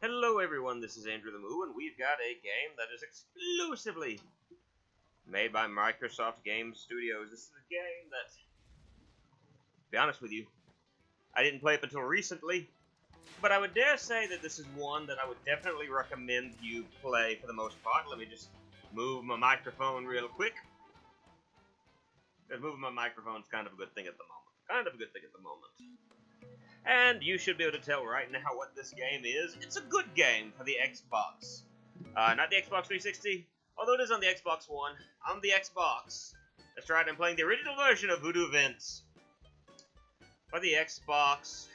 Hello everyone, this is Andrew themoo, and we've got a game that is exclusively made by Microsoft Game Studios. This is a game that, to be honest with you, I didn't play up until recently, but I would dare say that this is one that I would definitely recommend you play for the most part. Let me just move my microphone real quick. Because moving my microphone is kind of a good thing at the moment. And you should be able to tell right now what this game is. It's a good game for the Xbox. Not the Xbox 360, although it is on the Xbox One. On the Xbox. That's right, I'm playing the original version of Voodoo Vince. For the Xbox.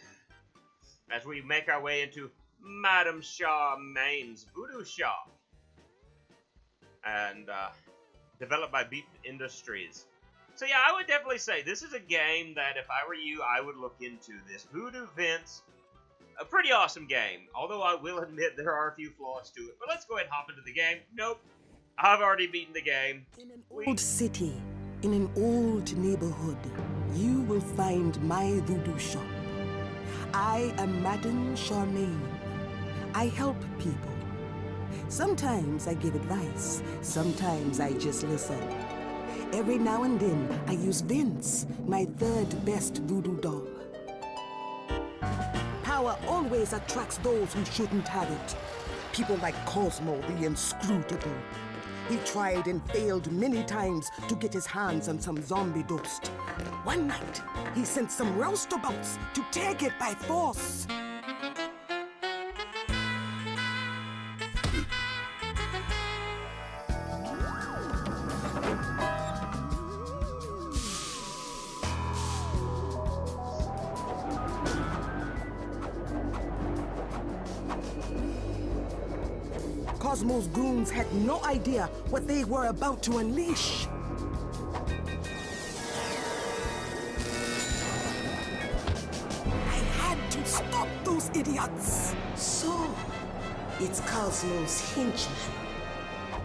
As we make our way into Madame Charmaine's Voodoo Shop. And developed by Beep Industries. So yeah, I would definitely say this is a game that if I were you, I would look into this. Voodoo Vince, a pretty awesome game. Although I will admit there are a few flaws to it. But let's go ahead and hop into the game. Nope, I've already beaten the game. In an old city, in an old neighborhood, you will find my voodoo shop. I am Madame Charmaine. I help people. Sometimes I give advice. Sometimes I just listen. Every now and then, I use Vince, my third best voodoo doll. Power always attracts those who shouldn't have it. People like Cosmo the Inscrutable. He tried and failed many times to get his hands on some zombie dust. One night, he sent some roustabouts to take it by force. Cosmo's goons had no idea what they were about to unleash. I had to stop those idiots. So, it's Cosmo's henchman.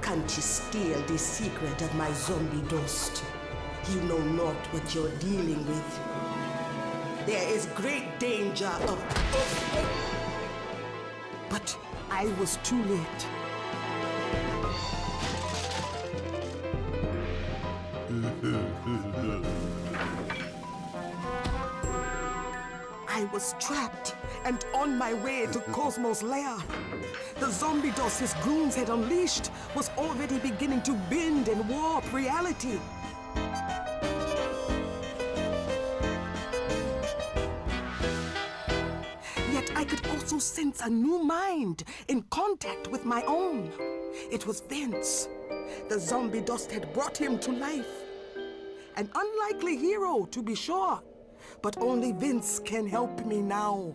Can't you steal the secret of my zombie dust? You know not what you're dealing with. There is great danger of... But I was too late. I was trapped and on my way to Cosmo's lair. The zombie dust his goons had unleashed was already beginning to bend and warp reality. Yet I could also sense a new mind in contact with my own. It was Vince. The zombie dust had brought him to life. An unlikely hero, to be sure, but only Vince can help me now.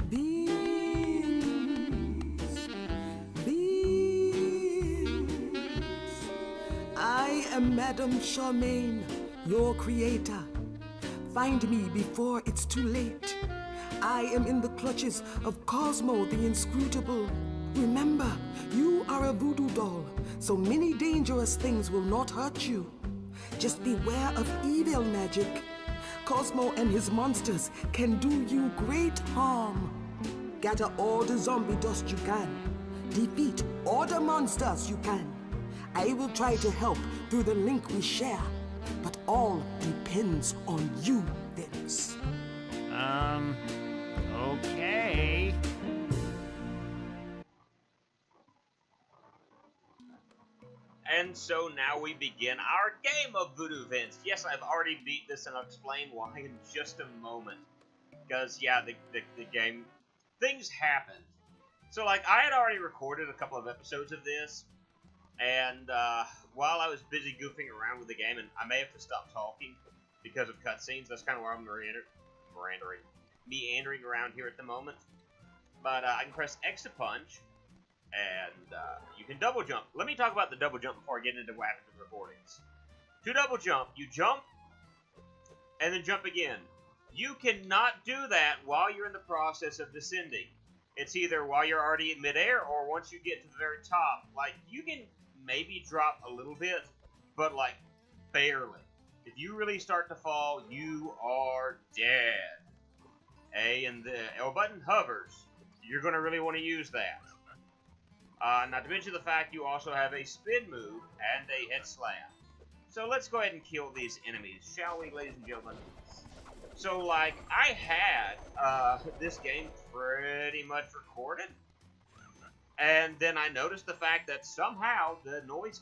Vince. I am Madame Charmaine, your creator. Find me before it's too late. I am in the clutches of Cosmo the Inscrutable. Remember, you are a voodoo doll, so many dangerous things will not hurt you. Just beware of evil magic. Cosmo and his monsters can do you great harm. Gather all the zombie dust you can. Defeat all the monsters you can. I will try to help through the link we share, but all depends on you, Vince. Okay. And so now we begin our game of Voodoo Vince. Yes, I've already beat this, and I'll explain why in just a moment. Because, yeah, the game, things happened. So, like, I had already recorded a couple of episodes of this, and while I was busy goofing around with the game, and I may have to stop talking because of cutscenes, that's kind of where I'm meandering around here at the moment. But I can press X to punch, and you can double jump. Let me talk about the double jump before I get into what happens in recordings. To double jump, you jump, and then jump again. You cannot do that while you're in the process of descending. It's either while you're already in midair or once you get to the very top. Like, you can maybe drop a little bit, but like, barely. If you really start to fall, you are dead. And the L button hovers. You're going to really want to use that. Not to mention the fact you also have a spin move and a head slap. So let's go ahead and kill these enemies, shall we, ladies and gentlemen? So, like, I had this game pretty much recorded, and then I noticed the fact that somehow the noise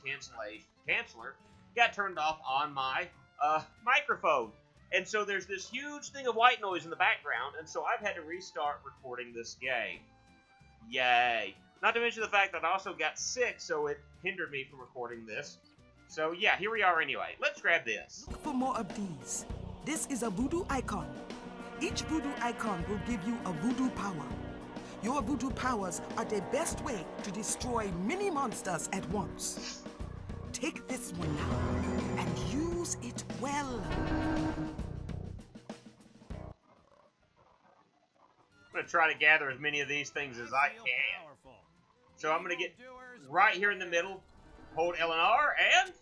canceller got turned off on my microphone. And so there's this huge thing of white noise in the background, and so I've had to restart recording this game. Yay. Not to mention the fact that I also got sick, so it hindered me from recording this. So yeah, here we are anyway. Let's grab this. Look for more of these. This is a voodoo icon. Each voodoo icon will give you a voodoo power. Your voodoo powers are the best way to destroy many monsters at once. Take this one now and use it well. I'm going to try to gather as many of these things as I can. So I'm going to get right here in the middle, hold L and R, and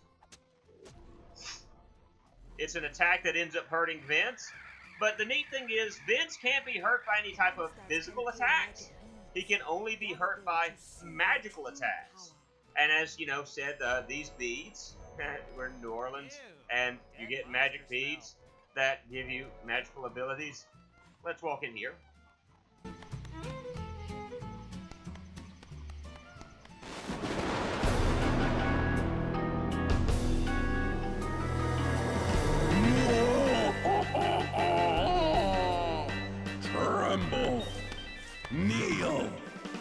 it's an attack that ends up hurting Vince. But the neat thing is, Vince can't be hurt by any type of physical attacks. He can only be hurt by magical attacks. And as, you know, said, these beads, we're in New Orleans, and you get magic beads that give you magical abilities. Let's walk in here. Tremble, kneel.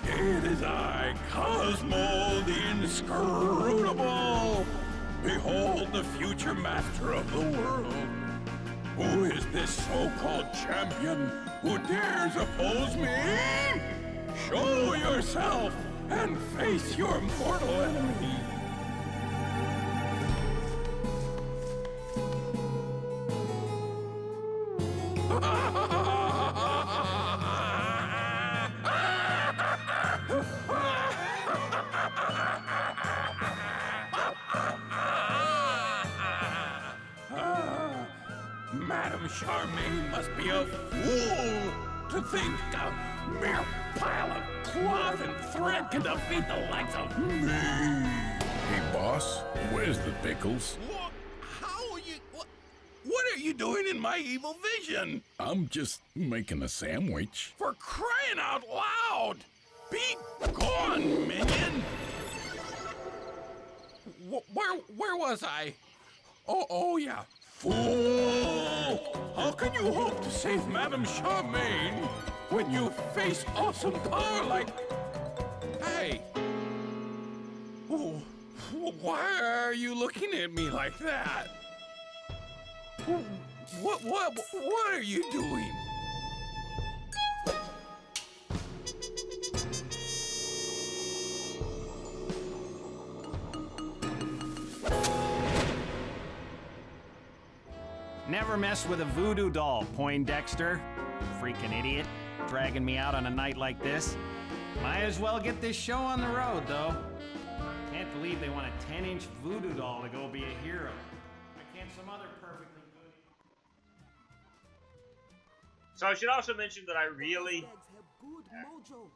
It is I, Cosmo the Inscrutable. Behold the future master of the world. Who is this so-called champion who dares oppose me? Show yourself and face your mortal enemy. Madame Charmaine must be a fool to think a mere pile of cloth and thread can defeat the likes of me. Hey, boss, where's the pickles? How are you? What are you doing in my evil vision? I'm just making a sandwich. For crying out loud! Be gone, minion! Where was I? Oh yeah. Fool! How can you hope to save Madame Charmaine when you face awesome power like... Hey! Why are you looking at me like that? What are you doing? Never mess with a voodoo doll, Poindexter. Freaking idiot. Dragging me out on a night like this. Might as well get this show on the road, though. Can't believe they want a 10-inch voodoo doll to go be a hero. Why can't some other perfectly good... So I should also mention that I really... Bags have good mojo.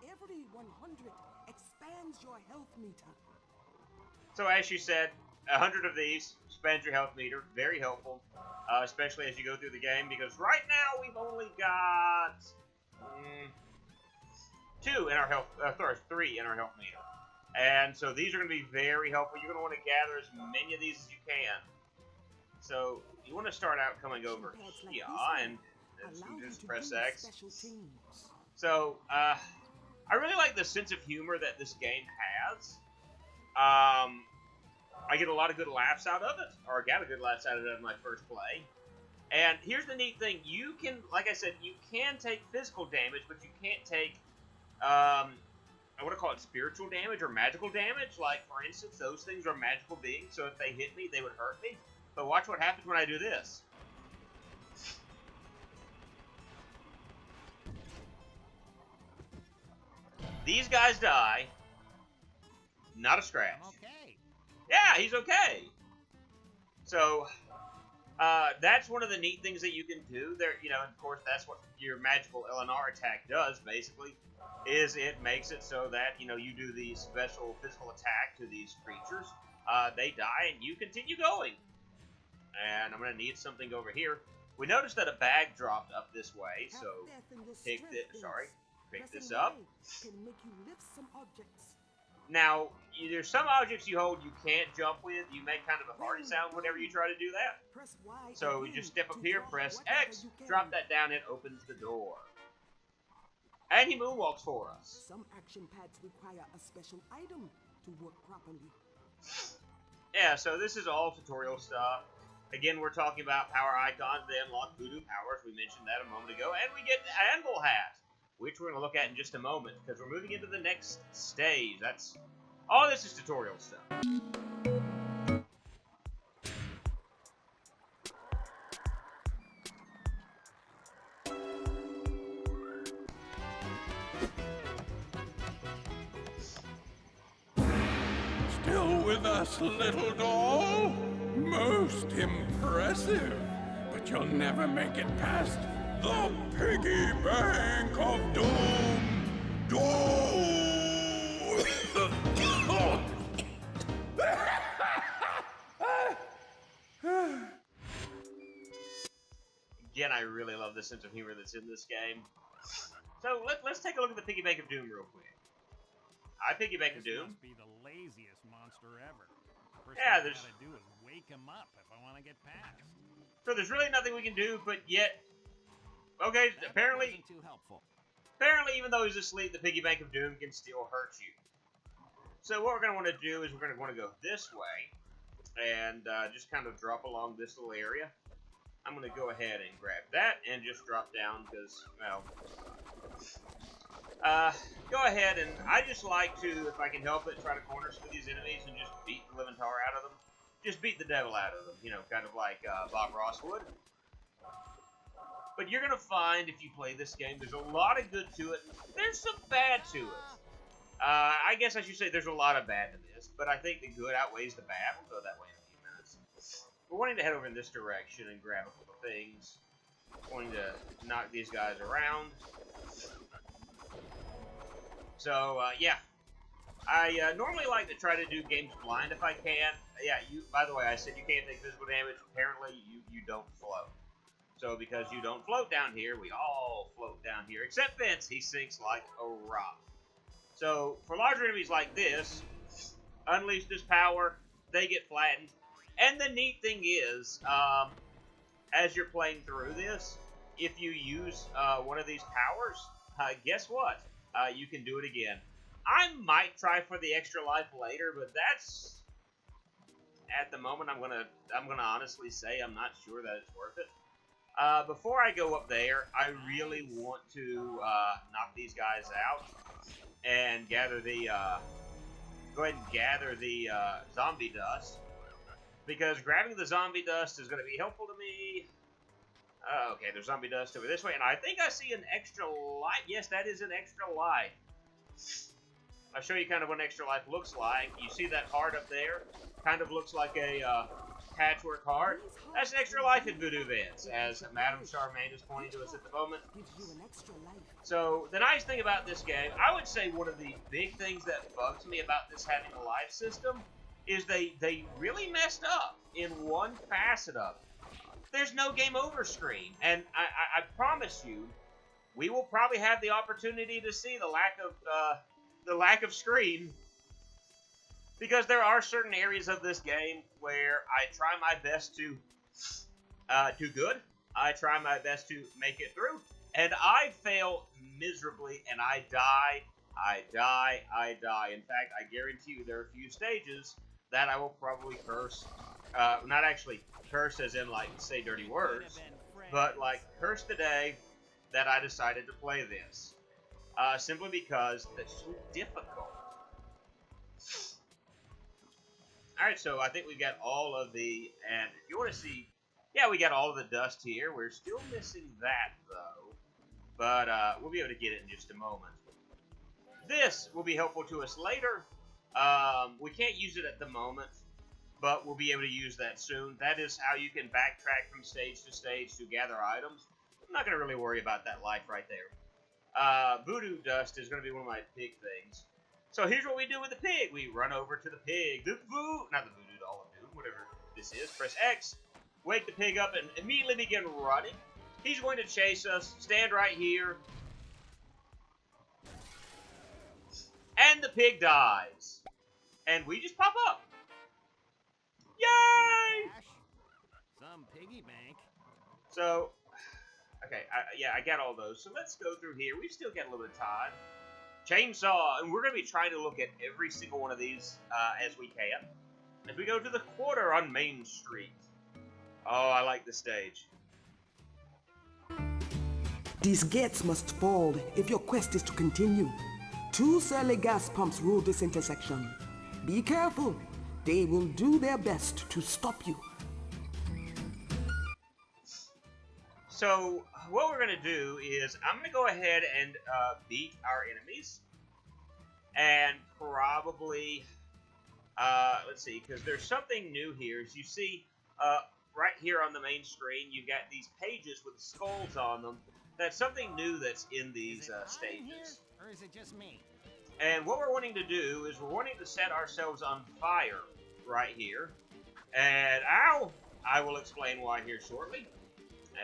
Every 100 expands your health meter. So as you said, 100 of these expand your health meter. Very helpful, especially as you go through the game, because right now we've only got 2 in our health, sorry, 3 in our health meter. And so these are going to be very helpful. You're going to want to gather as many of these as you can. So you want to start out coming over here, and you just press X. So I really like the sense of humor that this game has. I get a lot of good laughs out of it, or I got a good laughs out of it in my first play. And here's the neat thing. You can, like I said, you can take physical damage, but you can't take, I want to call it spiritual damage or magical damage. Like, for instance, those things are magical beings, so if they hit me, they would hurt me. But watch what happens when I do this. These guys die. Not a scratch. Okay. Yeah, he's okay. So, that's one of the neat things that you can do. There, you know, and of course, that's what your magical LNR attack does, basically, is it makes it so that, you know, you do the special physical attack to these creatures, they die, and you continue going. And I'm going to need something over here. We noticed that a bag dropped up this way, so pick this up. Now, there's some objects you hold you can't jump with. You make kind of a farty sound whenever you try to do that. So you just step up here, press X, drop that down, it opens the door. And he moonwalks for us. Some action pads require a special item to work properly. Yeah, so this is all tutorial stuff. Again, we're talking about power icons. They unlock voodoo powers. We mentioned that a moment ago. And we get the anvil hat, which we're going to look at in just a moment, because we're moving into the next stage. That's all. This is tutorial stuff. Still with us, little doll? Most impressive. But you'll never make it past the piggy bank of doom. Again, I really love the sense of humor that's in this game. So let's take a look at the piggy bank of doom real quick. I piggy bank of doom. Must be the laziest monster ever. First Yeah, thing I there's. gotta do is wake him up if I want to get past. So there's really nothing we can do, but yet, okay, That apparently, wasn't too helpful. even though he's asleep, the piggy bank of doom can still hurt you. So what we're going to want to do is we're going to want to go this way, and just kind of drop along this little area. I'm going to go ahead and grab that, and just drop down, because, well, go ahead, and I just like to, if I can help it, try to corner some of these enemies and just beat the living tar out of them. Just beat the devil out of them, you know, kind of like Bob Ross would. But you're going to find, if you play this game, there's a lot of good to it. There's some bad to it. I guess I should say there's a lot of bad to this, but I think the good outweighs the bad. We'll go that way in a few minutes. We're wanting to head over in this direction and grab a couple of things. Wanting to knock these guys around. So, yeah. I normally like to try to do games blind if I can. Yeah, by the way, I said you can't take physical damage. Apparently, you don't float. So, because you don't float down here, we all float down here. Except Vince, he sinks like a rock. So, for larger enemies like this, unleash this power, they get flattened. And the neat thing is, as you're playing through this, if you use one of these powers, guess what? You can do it again. I might try for the extra life later, but that's at the moment I'm gonna honestly say I'm not sure that it's worth it. Before I go up there, I really want to knock these guys out and gather the go ahead and gather the zombie dust, because grabbing the zombie dust is going to be helpful to me. Okay, there's zombie dust over this way, and I think I see an extra life. Yes, that is an extra life. I'll show you kind of what an extra life looks like. You see that heart up there? Kind of looks like a patchwork heart. That's an extra life in Voodoo Vince, as Madame Charmaine is pointing to us at the moment. So, the nice thing about this game, I would say one of the big things that bugs me about this having a life system is they really messed up in one facet of it. There's no game over screen, and I promise you, we will probably have the opportunity to see the lack of screen, because there are certain areas of this game where I try my best to do good. I try my best to make it through, and I fail miserably, and I die. In fact, I guarantee you there are a few stages that I will probably curse. Not actually curse as in, like, say dirty words, but, like, curse the day that I decided to play this. Simply because it's so difficult. Alright, so I think we got all of the, and if you want to see, yeah, we got all of the dust here. We're still missing that, though. But we'll be able to get it in just a moment. This will be helpful to us later. We can't use it at the moment. but we'll be able to use that soon. That is how you can backtrack from stage to stage to gather items. I'm not going to really worry about that life right there. Voodoo Dust is going to be one of my pig things. So here's what we do with the pig. We run over to the pig. Not the Voodoo Doll of Doom, whatever this is. Press X, wake the pig up, and immediately begin running. He's going to chase us. Stand right here. And the pig dies. And we just pop up. Yay! Some piggy bank. So, okay, I got all those. So let's go through here. We've still got a little bit of time. Chainsaw, and we're going to be trying to look at every single one of these as we can. If we go to the quarter on Main Street. Oh, I like this stage. These gates must fall if your quest is to continue. 2 surly gas pumps rule this intersection. Be careful. They will do their best to stop you. So, what we're going to do is, I'm going to go ahead and beat our enemies. And probably, let's see, because there's something new here. As you see, right here on the main screen, you've got these pages with skulls on them. That's something new that's in these stages. Or is it just me? And what we're wanting to do is we're wanting to set ourselves on fire right here. And, ow! I will explain why here shortly,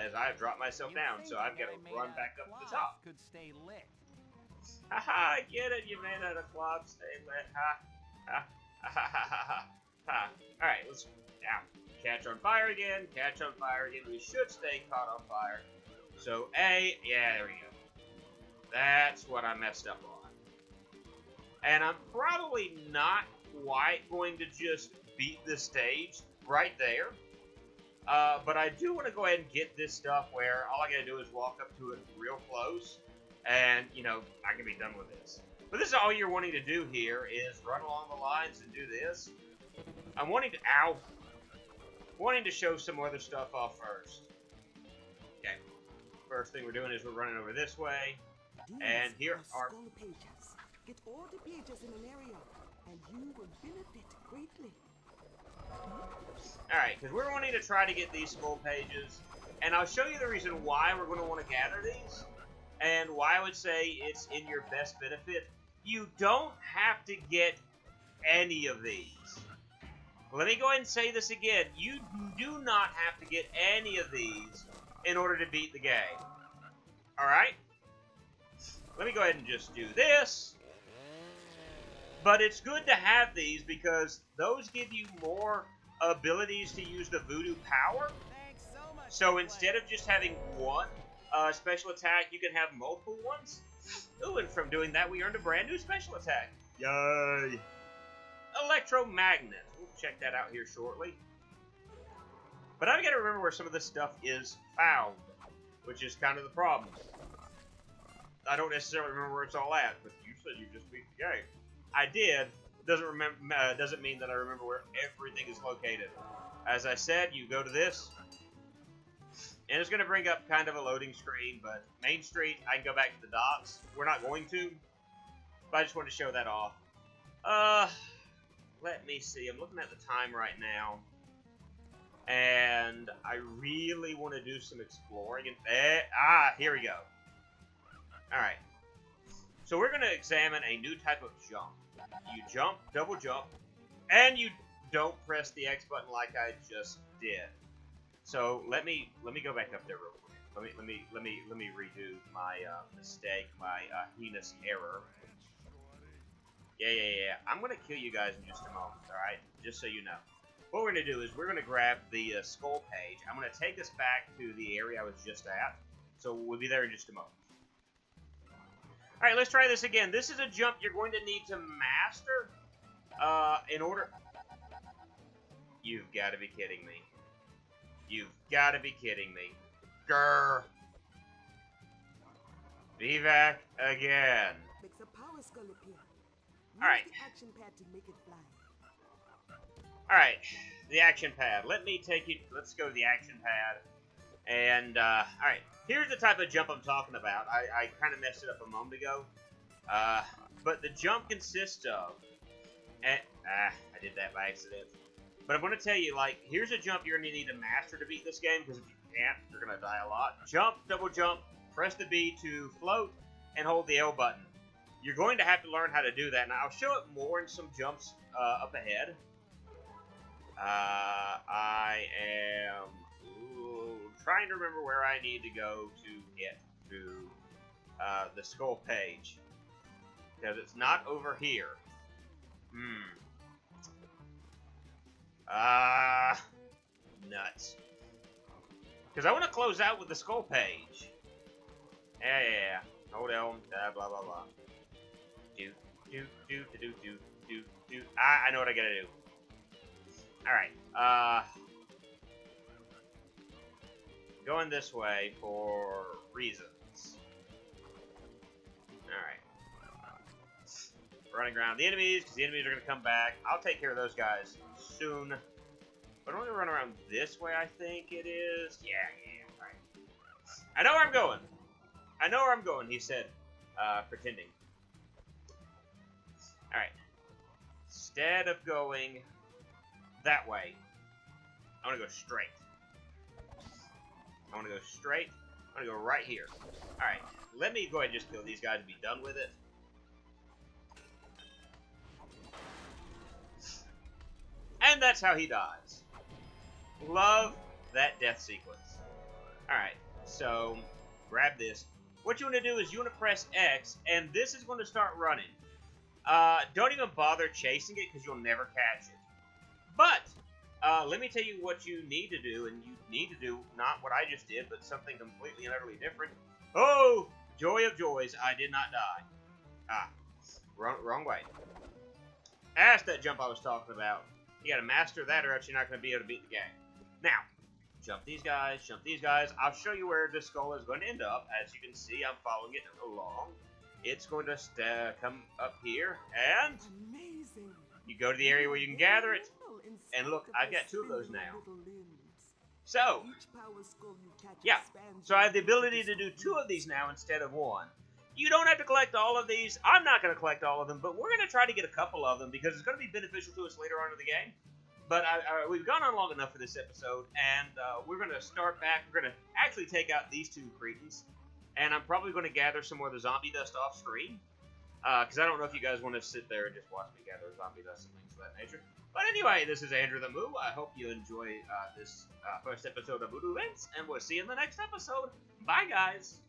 as I've dropped myself down, so I've got to run back up to the top. Could stay lit. Haha, I get it, you made out of cloth, stay lit, ha, ha, ha, ha, ha, ha, ha. Alright, let's, now, catch on fire again, we should stay caught on fire. So, A, yeah, there we go. That's what I messed up on. And I'm probably not quite going to just beat this stage right there. But I do want to go ahead and get this stuff where all I gotta do is walk up to it real close. And, you know, I can be done with this. But this is all you're wanting to do here is run along the lines and do this. I'm wanting to show some other stuff off first. Okay. First thing we're doing is we're running over this way. And here are... skull pages. Get all the pages in an area, and you will benefit greatly. Alright, because we're wanting to try to get these skull pages. And I'll show you the reason why we're going to want to gather these. And why I would say it's in your best benefit. You don't have to get any of these. Let me go ahead and say this again. You do not have to get any of these in order to beat the game. Alright? Let me go ahead and just do this. But it's good to have these because those give you more abilities to use the voodoo power. So instead of just having one special attack, you can have multiple ones. Ooh, and from doing that, we earned a brand new special attack. Yay! Electromagnet. We'll check that out here shortly. But I've got to remember where some of this stuff is found, which is kind of the problem. I don't necessarily remember where it's all at, but you said you just beat the game. I did. Doesn't mean that I remember where everything is located. As I said, you go to this, and it's going to bring up kind of a loading screen, but Main Street, I can go back to the docks. We're not going to, but I just wanted to show that off. Let me see. I'm looking at the time right now, and I really want to do some exploring. Here we go. Alright. So we're going to examine a new type of jump. You jump, double jump, and you don't press the X button like I just did. So let me go back up there real quick. Let me redo my mistake, my heinous error. Yeah. I'm gonna kill you guys in just a moment, alright? Just so you know. What we're gonna do is we're gonna grab the skull page. I'm gonna take us back to the area I was just at. So we'll be there in just a moment. Alright, let's try this again. This is a jump you're going to need to master in order... You've got to be kidding me. You've got to be kidding me. Grr. VVAC again. Makes a power skull appear. Alright. Use the action pad to make it fly. Alright, the action pad. Let's go to the action pad. And, alright. Here's the type of jump I'm talking about. I kind of messed it up a moment ago. But the jump consists of... I did that by accident. But I'm going to tell you, like, here's a jump you're going to need to master to beat this game, because if you can't, you're going to die a lot. Jump, double jump, press the B to float, and hold the L button. You're going to have to learn how to do that. Now, I'll show it more in some jumps up ahead. I am trying to remember where I need to go to get to the skull page. Because it's not over here. Nuts. Because I want to close out with the skull page. Yeah. Hold L, blah, blah, blah. Do. I know what I gotta do. Alright, going this way for reasons. Alright. Running around the enemies, because the enemies are gonna come back. I'll take care of those guys soon. But I'm gonna run around this way, I think it is. Yeah, alright. I know where I'm going. I know where I'm going, he said, pretending. Alright. Instead of going that way, I want to go straight. I want to go straight. I want to go right here. Alright. Let me go ahead and just kill these guys and be done with it. And that's how he dies. Love that death sequence. Alright. So, grab this. What you want to do is you want to press X, and this is going to start running. Don't even bother chasing it, because you'll never catch it. But, let me tell you what you need to do, and you need to do not what I just did, but something completely and utterly different. Oh, joy of joys, I did not die. Wrong way. That's that jump I was talking about. You gotta master that, or else you're not gonna be able to beat the game. Now, jump these guys, I'll show you where this skull is going to end up. As you can see, I'm following it along. It's going to come up here, and Amazing. you go to the area where you can gather it. And look, I've got 2 of those now. So, yeah. So I have the ability to do 2 of these now instead of 1. You don't have to collect all of these. I'm not going to collect all of them, but we're going to try to get a couple of them because it's going to be beneficial to us later on in the game. But we've gone on long enough for this episode, and we're going to start back. We're going to actually take out these 2 cretins, and I'm probably going to gather some more of the zombie dust off screen. Because I don't know if you guys want to sit there and just watch me gather zombie dust and things of that nature. But anyway, this is Andrew the Moo. I hope you enjoy this first episode of Voodoo Vince, and we'll see you in the next episode. Bye, guys.